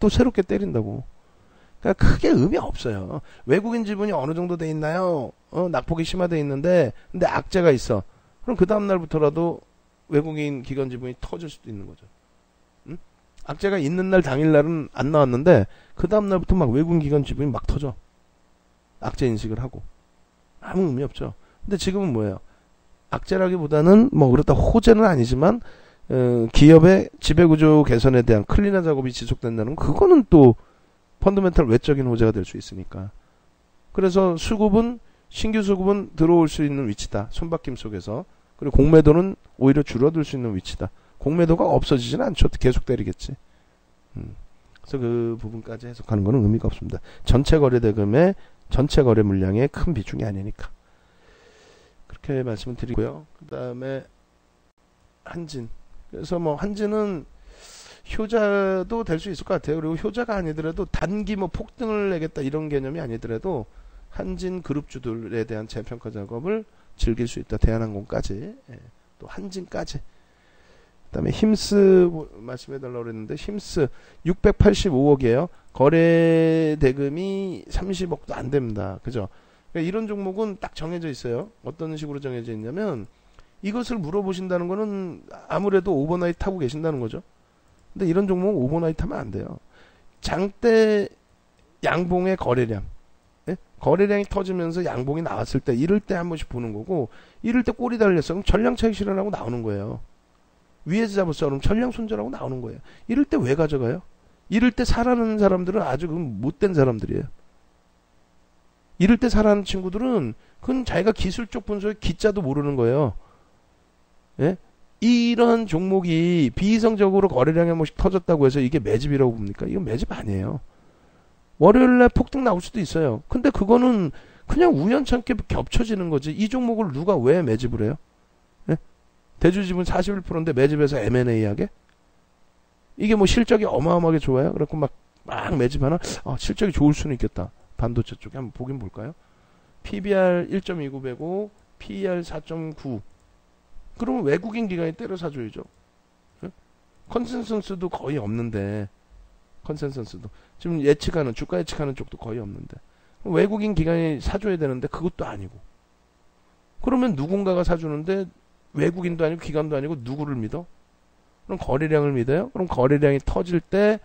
또 새롭게 때린다고. 그러니까 크게 의미 없어요. 외국인 지분이 어느 정도 돼 있나요? 낙폭이 심화돼 있는데 근데 악재가 있어. 그럼 그 다음 날부터라도 외국인 기관 지분이 터질 수도 있는 거죠. 응? 악재가 있는 날 당일날은 안 나왔는데 그 다음 날부터 막 외국인 기관 지분이 막 터져. 악재 인식을 하고. 아무 의미 없죠. 근데 지금은 뭐예요? 악재라기보다는 뭐 그렇다 호재는 아니지만 기업의 지배구조 개선에 대한 클리너 작업이 지속된다는 그거는 또 펀더멘탈 외적인 호재가 될 수 있으니까. 그래서 수급은 신규 수급은 들어올 수 있는 위치다. 손바뀜 속에서. 그리고 공매도는 오히려 줄어들 수 있는 위치다. 공매도가 없어지지는 않죠. 계속 때리겠지. 그래서 그 부분까지 해석하는 거는 의미가 없습니다. 전체 거래 대금의 전체 거래 물량의 큰 비중이 아니니까. 그렇게 말씀을 드리고요. 그 다음에 한진. 그래서 뭐 한진은 효자도 될 수 있을 것 같아요. 그리고 효자가 아니더라도 단기 뭐 폭등을 내겠다 이런 개념이 아니더라도 한진 그룹주들에 대한 재평가 작업을 즐길 수 있다. 대한항공까지. 예. 또 한진까지. 그 다음에 힘스 말씀해달라고 그랬는데 힘스 685억이에요. 거래 대금이 30억도 안 됩니다. 그죠? 그러니까 이런 종목은 딱 정해져 있어요. 어떤 식으로 정해져 있냐면 이것을 물어보신다는 거는 아무래도 오버나이트 하고 계신다는 거죠. 근데 이런 종목은 오버나이트 하면 안 돼요. 장대 양봉의 거래량. 예? 거래량이 터지면서 양봉이 나왔을 때 이럴 때 한 번씩 보는 거고 이럴 때 꼬리 달렸어. 그럼 전량 차익 실현하고 나오는 거예요. 위에서 잡았어. 그럼 전량 손절하고 나오는 거예요. 이럴 때 왜 가져가요? 이럴 때 사라는 사람들은 아주 못된 사람들이에요. 이럴 때 사라는 친구들은 그건 자기가 기술적 분석의 기자도 모르는 거예요. 예? 이런 종목이 비이성적으로 거래량이 한 번씩 터졌다고 해서 이게 매집이라고 봅니까? 이건 매집 아니에요. 월요일날 폭등 나올 수도 있어요. 근데 그거는 그냥 우연찮게 겹쳐지는 거지. 이 종목을 누가 왜 매집을 해요? 예? 대주지분 41%인데 매집해서 M&A 하게? 이게 뭐 실적이 어마어마하게 좋아요? 그래갖고 막 매집하나? 실적이 좋을 수는 있겠다. 반도체 쪽에 한번 보긴 볼까요? PBR 1.29 배고 PER 4.9. 그러면 외국인 기관이 때려 사줘야죠. 예? 컨센서스도 거의 없는데 컨센서스도 지금 예측하는 주가 예측하는 쪽도 거의 없는데 외국인 기관이 사줘야 되는데 그것도 아니고 그러면 누군가가 사주는데 외국인도 아니고 기관도 아니고 누구를 믿어? 그럼 거래량을 믿어요? 그럼 거래량이 터질 때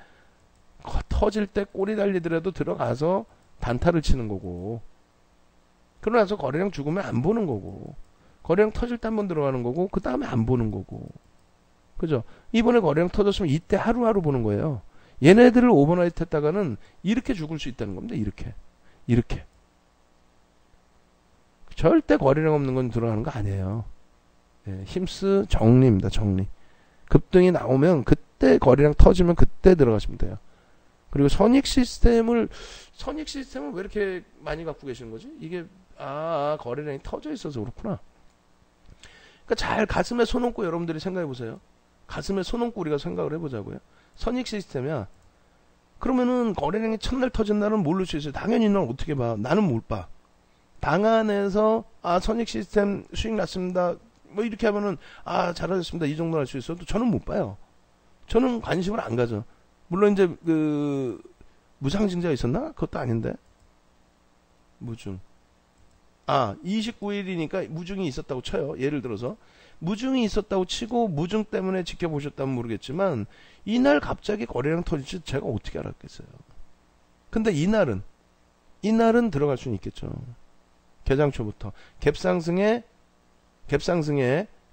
꼬리 달리더라도 들어가서 단타를 치는 거고 그러고 나서 거래량 죽으면 안 보는 거고 거래량 터질 때 한번 들어가는 거고 그 다음에 안 보는 거고 그죠? 이번에 거래량 터졌으면 이때 하루하루 보는 거예요. 얘네들을 오버나이트 했다가는 이렇게 죽을 수 있다는 겁니다. 이렇게 절대 거래량 없는 건 들어가는 거 아니에요. 예, 힘스 정리입니다. 정리. 급등이 나오면 그때 거래량 터지면 그때 들어가시면 돼요. 그리고 선익 시스템을 왜 이렇게 많이 갖고 계시는 거지? 이게 거래량이 터져 있어서 그렇구나. 그러니까 잘 가슴에 손 얹고 여러분들이 생각해 보세요. 가슴에 손 얹고 우리가 생각을 해보자고요. 선익 시스템이야. 그러면은 거래량이 첫날 터진 날은 모를 수 있어요. 당연히 넌 어떻게 봐? 나는 못 봐. 당 안에서 선익 시스템 수익 났습니다. 뭐 이렇게 하면은 잘하셨습니다. 이 정도 할 수 있어도 저는 못 봐요. 저는 관심을 안 가져. 물론 이제 그 무상증자가 있었나? 그것도 아닌데. 무중. 29일이니까 무중이 있었다고 쳐요. 예를 들어서 무중이 있었다고 치고 무중 때문에 지켜보셨다면 모르겠지만 이날 갑자기 거래량 터질지 제가 어떻게 알았겠어요. 근데 이날은 들어갈 수는 있겠죠. 개장 초부터 갭상승에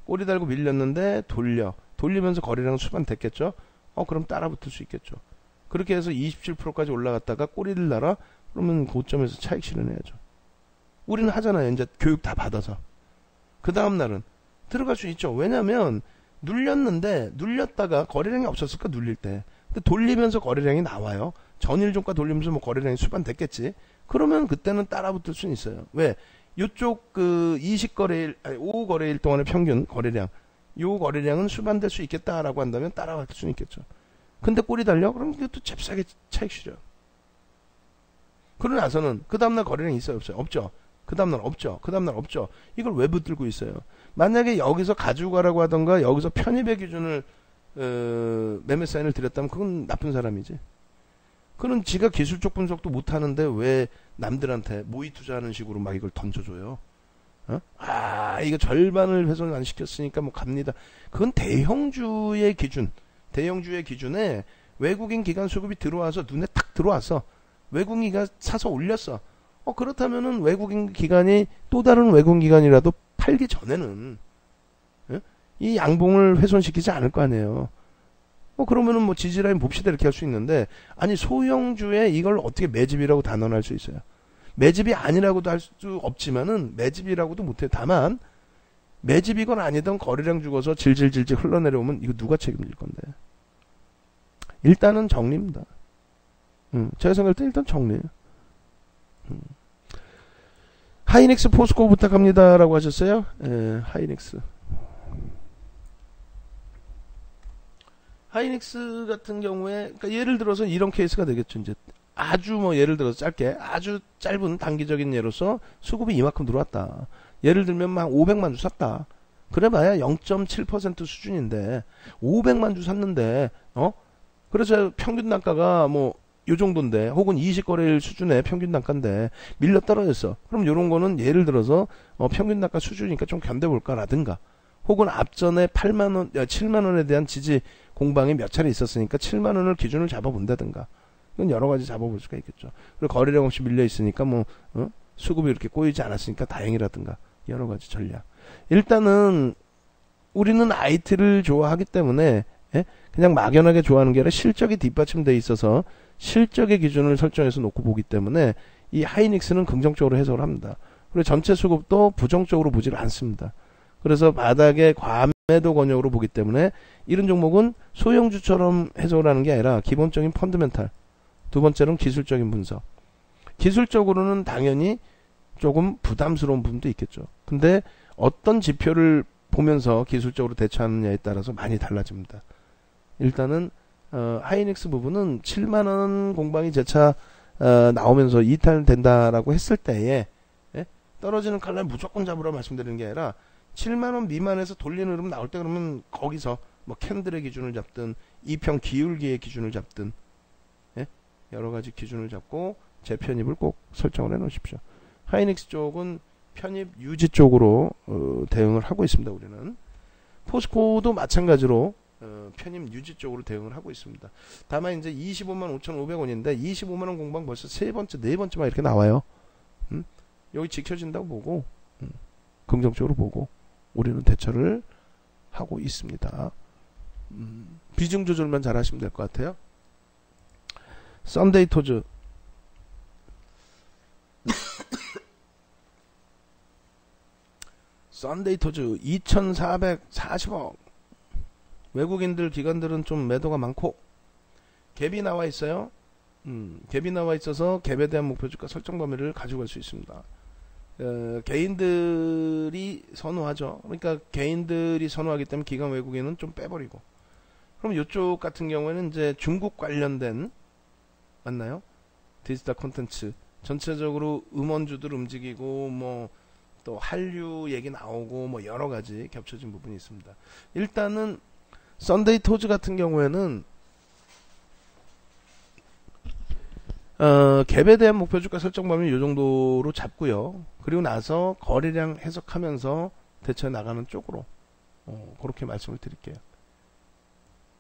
꼬리 달고 밀렸는데 돌리면서 거래량 수반됐겠죠. 그럼 따라 붙을 수 있겠죠. 그렇게 해서 27%까지 올라갔다가 꼬리를 날아 그러면 고점에서 차익 실현해야죠. 우리는 하잖아요. 이제 교육 다 받아서. 그 다음 날은 들어갈 수 있죠. 왜냐면 눌렸다가 거래량이 없었을까 눌릴 때. 근데 돌리면서 거래량이 나와요. 전일 종가 돌리면서 뭐 거래량이 수반됐겠지. 그러면 그때는 따라 붙을 수는 있어요. 왜? 요쪽 그 5거래일 동안의 평균 거래량. 요 거래량은 수반될 수 있겠다라고 한다면 따라갈 수는 있겠죠. 근데 꼬리 달려? 그럼 이것도 잽싸게 차익 실현. 그러고 나서는 그 다음날 거래량이 있어요? 없어요? 없죠. 그 다음날 없죠. 그 다음날 없죠. 이걸 왜 붙들고 있어요? 만약에 여기서 가지고 가라고 하던가 여기서 편입의 기준을 매매 사인을 드렸다면 그건 나쁜 사람이지. 그는 지가 기술적 분석도 못하는데 왜 남들한테 모의 투자하는 식으로 막 이걸 던져줘요. 어? 아, 이거 절반을 훼손 안 시켰으니까 뭐 갑니다. 그건 대형주의 기준, 대형주의 기준에 외국인 기관 수급이 들어와서 눈에 탁 들어와서 외국인이 사서 올렸어. 그렇다면은 외국인 기관이 또 다른 외국인 기관이라도 팔기 전에는 이 양봉을 훼손시키지 않을 거 아니에요. 그러면은 뭐 지지라인 봅시다 이렇게 할 수 있는데, 아니 소형주에 이걸 어떻게 매집이라고 단언할 수 있어요? 매집이 아니라고도 할 수 없지만은 매집이라고도 못해요. 다만 매집이건 아니든 거래량 죽어서 질질질질 흘러내려오면 이거 누가 책임질 건데? 일단은 정리입니다. 제가 생각할 때 일단 정리예요. 하이닉스 포스코 부탁합니다라고 하셨어요. 하이닉스. 하이닉스 같은 경우에, 그러니까 예를 들어서 이런 케이스가 되겠죠. 이제 아주 뭐 예를 들어서 짧게 아주 짧은 단기적인 예로서 수급이 이만큼 들어왔다. 예를 들면 막 500만 주 샀다. 그래봐야 0.7% 수준인데 500만 주 샀는데 그래서 평균 단가가 뭐 요 정도인데, 혹은 20거래일 수준의 평균 단가인데 밀려 떨어졌어. 그럼 요런 거는 예를 들어서 평균 단가 수준이니까 좀 견뎌볼까라든가, 혹은 앞전에 8만원, 7만원에 대한 지지 공방이 몇 차례 있었으니까 7만원을 기준을 잡아본다든가, 이건 여러가지 잡아볼 수가 있겠죠. 그리고 거래량 없이 밀려 있으니까 뭐 수급이 이렇게 꼬이지 않았으니까 다행이라든가, 여러가지 전략. 일단은 우리는 IT를 좋아하기 때문에 그냥 막연하게 좋아하는 게 아니라 실적이 뒷받침되어 있어서 실적의 기준을 설정해서 놓고 보기 때문에 이 하이닉스는 긍정적으로 해석을 합니다. 그리고 전체 수급도 부정적으로 보질 않습니다. 그래서 바닥에 과매도 권역으로 보기 때문에 이런 종목은 소형주처럼 해석을 하는 게 아니라 기본적인 펀드멘탈, 두 번째는 기술적인 분석. 기술적으로는 당연히 조금 부담스러운 부분도 있겠죠. 근데 어떤 지표를 보면서 기술적으로 대처하느냐에 따라서 많이 달라집니다. 일단은 하이닉스 부분은 7만원 공방이 재차 나오면서 이탈된다라고 했을 때에 떨어지는 칼날 무조건 잡으라 말씀드리는 게 아니라 7만원 미만에서 돌리는 흐름 나올 때, 그러면 거기서 뭐 캔들의 기준을 잡든 2평 기울기의 기준을 잡든 여러가지 기준을 잡고 제 편입을 꼭 설정을 해 놓으십시오. 하이닉스 쪽은 편입 유지 쪽으로 대응을 하고 있습니다. 우리는 포스코도 마찬가지로 편입 유지 쪽으로 대응을 하고 있습니다. 다만 이제 25만 5,500원인데 25만원 공방 벌써 세 번째 네 번째 막 이렇게 나와요. 여기 지켜진다고 보고 긍정적으로 보고 우리는 대처를 하고 있습니다. 비중 조절만 잘 하시면 될 것 같아요. 썬데이 토즈 썬데이 토즈 2,440억. 외국인들 기관들은 좀 매도가 많고 갭이 나와 있어요. 갭이 나와 있어서 갭에 대한 목표 주가 설정 범위를 가지고 갈 수 있습니다. 개인들이 선호하죠. 그러니까 개인들이 선호하기 때문에 기관 외국인은 좀 빼버리고, 그럼 이쪽 같은 경우에는 이제 중국 관련된, 맞나요? 디지털 콘텐츠 전체적으로 음원주들 움직이고 뭐 또 한류 얘기 나오고 뭐 여러가지 겹쳐진 부분이 있습니다. 일단은 썬데이 토즈 같은 경우에는 갭에 대한 목표 주가 설정 범위 이 정도로 잡고요. 그리고 나서 거래량 해석하면서 대처해 나가는 쪽으로 그렇게 말씀을 드릴게요.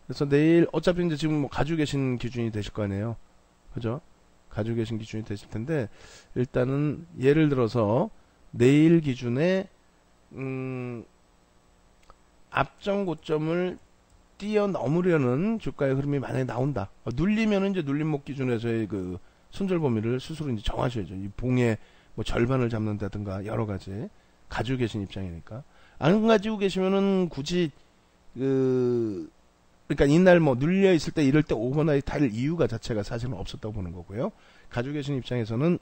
그래서 내일 어차피 이제 지금 뭐 가지고 계신 기준이 되실 거 아니에요. 그죠? 가지고 계신 기준이 되실 텐데, 일단은 예를 들어서 내일 기준에 앞전 고점을 뛰어넘으려는 주가의 흐름이 만약에 나온다. 눌리면 이제 눌림목 기준에서의 그 손절 범위를 스스로 이제 정하셔야죠. 이 봉의 뭐 절반을 잡는다든가 여러 가지 가지고 계신 입장이니까. 안 가지고 계시면은 굳이 그러니까 이날 뭐 눌려 있을 때 이럴 때 오버나이트 할 이유가 자체가 사실은 없었다고 보는 거고요. 가지고 계신 입장에서는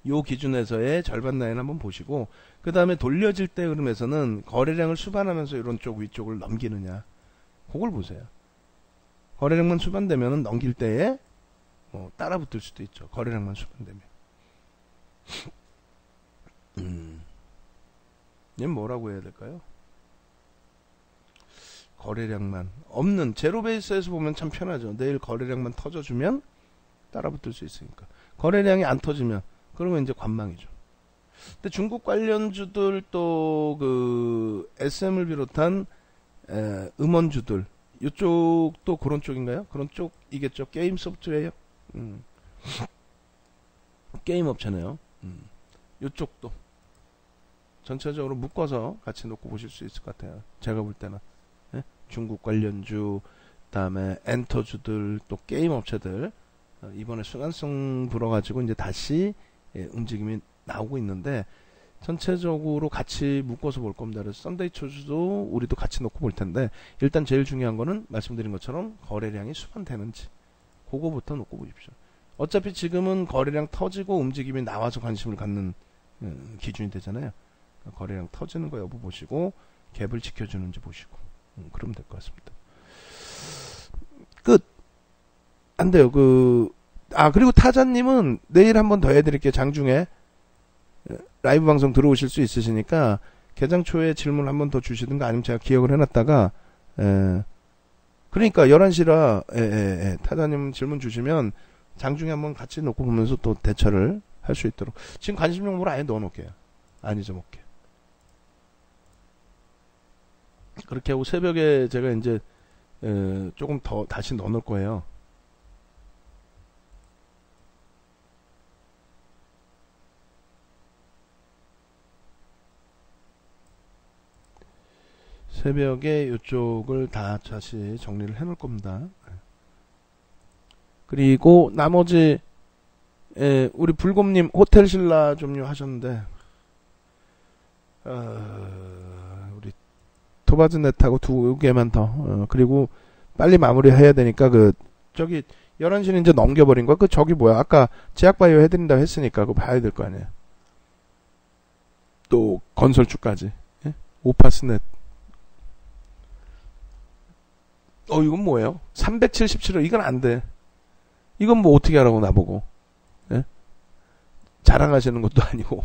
요 기준에서의 절반 라인 한번 보시고, 그 다음에 돌려질 때 흐름에서는 거래량을 수반하면서 이런 쪽 위쪽을 넘기느냐, 그걸 보세요. 거래량만 수반되면 넘길 때에 따라 붙을 수도 있죠. 거래량만 수반되면. 얘는 뭐라고 해야 될까요? 거래량만 없는 제로 베이스에서 보면 참 편하죠. 내일 거래량만 터져주면 따라붙을 수 있으니까. 거래량이 안 터지면 그러면 이제 관망이죠. 근데 중국 관련주들 또 그 SM을 비롯한 음원주들 이쪽도 그런 쪽인가요? 그런 쪽이겠죠. 게임 소프트웨어 게임 업체네요. 이쪽도 전체적으로 묶어서 같이 놓고 보실 수 있을 것 같아요. 제가 볼 때는 중국 관련주, 그다음에 엔터주들, 또 게임 업체들 이번에 순환성 불어가지고 이제 다시 움직임이 나오고 있는데 전체적으로 같이 묶어서 볼 겁니다. 그래서 썬데이 초주도 우리도 같이 놓고 볼 텐데 일단 제일 중요한 거는 말씀드린 것처럼 거래량이 수반되는지 그거부터 놓고 보십시오. 어차피 지금은 거래량 터지고 움직임이 나와서 관심을 갖는 기준이 되잖아요. 거래량 터지는 거 여부 보시고 갭을 지켜주는지 보시고 그러면 될 것 같습니다. 끝. 안 돼요. 그리고 타자님은 내일 한번 더 해드릴게요. 장중에 라이브 방송 들어오실 수 있으시니까 개장 초에 질문 한번 더 주시든가 아니면 제가 기억을 해놨다가 그러니까 11시라 타자님 질문 주시면 장중에 한번 같이 놓고 보면서 또 대처를 할 수 있도록 지금 관심 정보를 아예 넣어놓을게요. 안 잊어먹게. 그렇게 하고 새벽에 제가 이제 조금 더 다시 넣어놓을 거예요. 새벽에 이쪽을 다 다시 정리를 해 놓을 겁니다. 그리고 나머지 우리 불곰님 호텔 신라 좀요 하셨는데 우리 토바즈넷하고 2개만 더 그리고 빨리 마무리 해야 되니까 저기 11시는 이제 넘겨버린 거 저기 뭐야 아까 제약바이오 해드린다고 했으니까 그거 봐야 될 거 아니에요. 또 건설주까지 오파스넷 이건 뭐예요? 377억 이건 안 돼. 이건 뭐 어떻게 하라고 나보고 자랑하시는 것도 아니고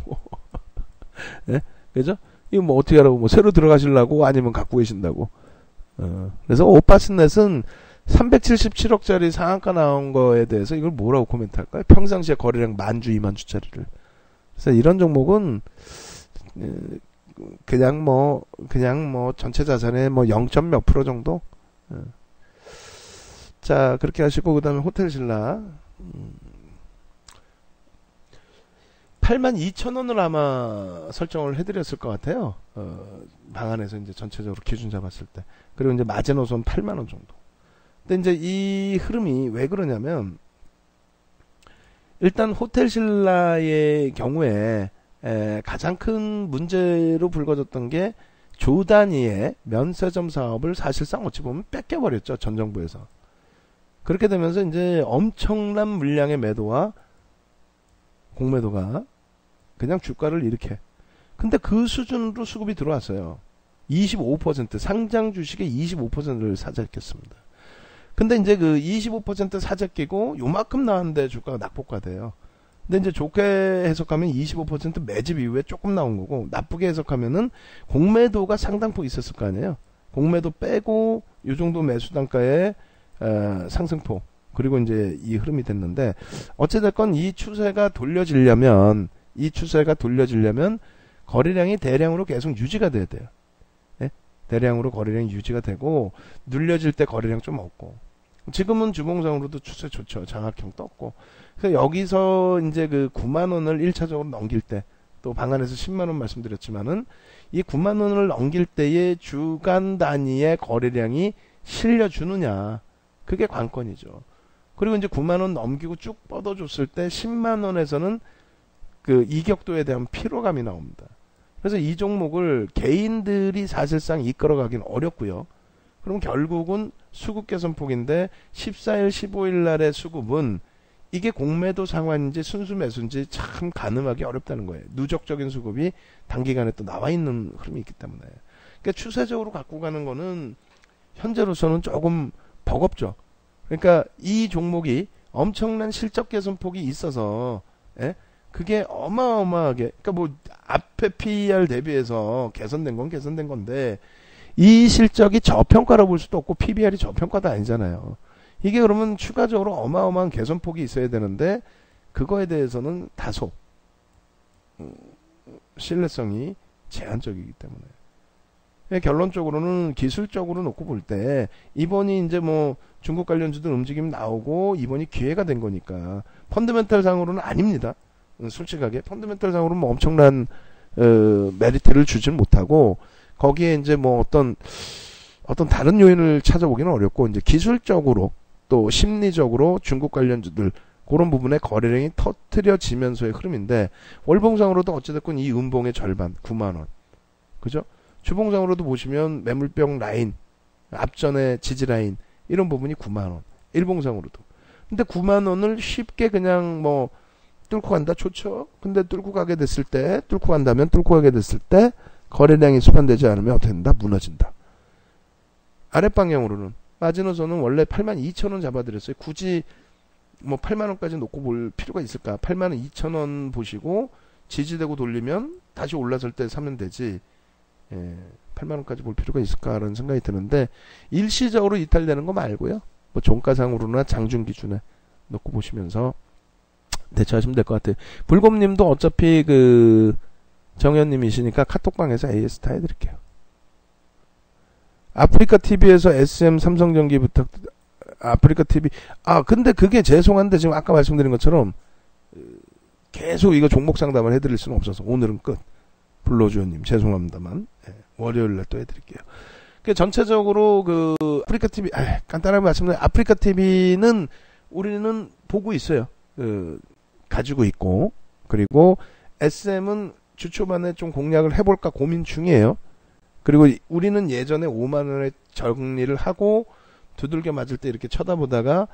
그죠? 이거 뭐 어떻게 하라고 뭐 새로 들어가시려고 아니면 갖고 계신다고 그래서 오파스넷은 377억짜리 상한가 나온 거에 대해서 이걸 뭐라고 코멘트 할까요? 평상시에 거래량 10,000주 20,000주짜리를 그래서 이런 종목은 그냥 뭐 전체 자산의 뭐 0. 몇 프로 정도 자 그렇게 하시고 그 다음에 호텔 신라 82,000원을 아마 설정을 해드렸을 것 같아요. 방안에서 이제 전체적으로 기준 잡았을 때. 그리고 이제 마지노선 8만원 정도. 근데 이제 이 흐름이 왜 그러냐면, 일단 호텔 신라의 경우에, 가장 큰 문제로 불거졌던 게 조 단위의 면세점 사업을 사실상 어찌 보면 뺏겨버렸죠. 전 정부에서. 그렇게 되면서 이제 엄청난 물량의 매도와 공매도가 그냥 주가를 이렇게. 근데 그 수준으로 수급이 들어왔어요. 25% 상장 주식의 25%를 사재켰습니다. 근데 이제 그 25% 사재끼고 요만큼 나왔는데 주가가 낙폭과돼요. 근데 이제 좋게 해석하면 25% 매집 이후에 조금 나온 거고 나쁘게 해석하면은 공매도가 상당폭 있었을 거 아니에요. 공매도 빼고 요 정도 매수 단가의 상승폭 그리고 이제 이 흐름이 됐는데 어찌됐건 이 추세가 돌려지려면 거래량이 대량으로 계속 유지가 돼야 돼요. 네? 대량으로 거래량이 유지가 되고 눌려질 때 거래량 좀 없고 지금은 주봉상으로도 추세 좋죠. 장악형 떴고 그래서 여기서 이제 그 9만원을 1차적으로 넘길 때 또 방안에서 10만원 말씀드렸지만은 이 9만원을 넘길 때의 주간 단위의 거래량이 실려주느냐 그게 관건이죠. 그리고 이제 9만원 넘기고 쭉 뻗어줬을 때 10만원에서는 그 이격도에 대한 피로감이 나옵니다. 그래서 이 종목을 개인들이 사실상 이끌어가긴 어렵고요. 그럼 결국은 수급 개선폭인데 14일, 15일 날의 수급은 이게 공매도 상환인지 순수 매수인지 참 가늠하기 어렵다는 거예요. 누적적인 수급이 단기간에 또 나와 있는 흐름이 있기 때문에. 그러니까 추세적으로 갖고 가는 거는 현재로서는 조금 버겁죠. 그러니까 이 종목이 엄청난 실적 개선폭이 있어서 그게 어마어마하게 그러니까 뭐 앞에 PER 대비해서 개선된 건 개선된 건데 이 실적이 저평가로 볼 수도 없고 PBR이 저평가도 아니잖아요. 이게 그러면 추가적으로 어마어마한 개선폭이 있어야 되는데 그거에 대해서는 다소 신뢰성이 제한적이기 때문에 결론적으로는 기술적으로 놓고 볼 때 이번이 이제 뭐 중국 관련주들 움직임 나오고 이번이 기회가 된 거니까 펀더멘탈 상으로는 아닙니다. 솔직하게 펀더멘탈 상으로는 뭐 엄청난 메리트를 주진 못하고 거기에 이제 뭐 어떤 다른 요인을 찾아보기는 어렵고 이제 기술적으로 또 심리적으로 중국 관련주들 그런 부분에 거래량이 터트려지면서의 흐름인데 월봉상으로도 어찌됐건 이 음봉의 절반 9만원 그죠? 주봉상으로도 보시면 매물병 라인 앞전의 지지 라인 이런 부분이 9만원 일봉상으로도 근데 9만원을 쉽게 그냥 뭐 뚫고 간다 좋죠. 근데 뚫고 가게 됐을 때 거래량이 수반되지 않으면 어떻게 된다? 무너진다. 아랫방향으로는 마지노선은 원래 82,000원 잡아드렸어요. 굳이 뭐 8만원까지 놓고 볼 필요가 있을까? 82,000원 보시고 지지되고 돌리면 다시 올라설 때 사면 되지. 8만원까지 볼 필요가 있을까라는 생각이 드는데 일시적으로 이탈되는 거 말고요. 뭐 종가상으로나 장중 기준에 놓고 보시면서 대처하시면 될 것 같아요. 불곰님도 어차피 그 정현님이시니까 카톡방에서 AS 다 해드릴게요. 아프리카 TV에서 SM 삼성전기 부탁. 아프리카 TV. 근데 그게 죄송한데 지금 아까 말씀드린 것처럼 계속 이거 종목 상담을 해드릴 수는 없어서 오늘은 끝. 불러주연님 죄송합니다만 월요일날 또 해드릴게요. 전체적으로 그 아프리카 TV 간단하게 말씀드리면 아프리카 TV는 우리는 보고 있어요. 가지고 있고 그리고 SM은 주 초반에 좀 공략을 해볼까 고민 중이에요. 그리고 우리는 예전에 5만원에 정리를 하고 두들겨 맞을 때 이렇게 쳐다보다가